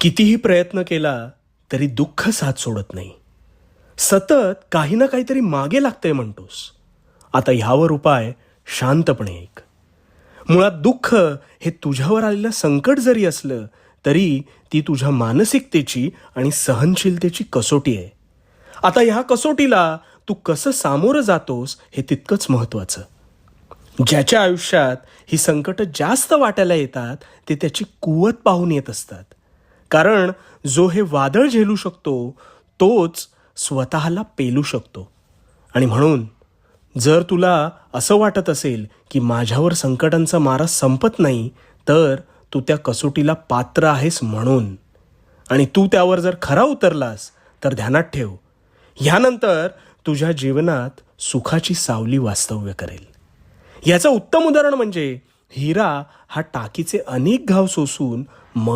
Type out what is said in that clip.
कितीही प्रयत्न केला तरी दुःख साथ सोडत नाही. सतत काही ना काहीतरी मागे लागतंय म्हणतोस. आता ह्यावर उपाय शांतपणे ऐक. मुळात दुःख हे तुझ्यावर आलेलं संकट जरी असलं तरी ती तुझ्या मानसिकतेची आणि सहनशीलतेची कसोटी आहे. आता ह्या कसोटीला तू कसं सामोरं जातोस हे तितकंच महत्त्वाचं. ज्याच्या आयुष्यात ही संकट जास्त वाटायला येतात ते त्याची कुवत पाहून येत असतात. कारण जो हे वादळ झेलू शकतो तोच स्वतःला पेलू शकतो. आणि म्हणून जर तुला असं वाटत असेल की माझ्यावर संकटांचा मारा संपत नाही, तर तू त्या कसोटीला पात्र आहेस म्हणून. आणि तू त्यावर जर खरा उतरलास तर ध्यानात ठेव, ह्यानंतर तुझ्या जीवनात सुखाची सावली वास्तव्य करेल. याचं उत्तम उदाहरण म्हणजे हिरा हा टाकीचे अनेक घाव सोसून मग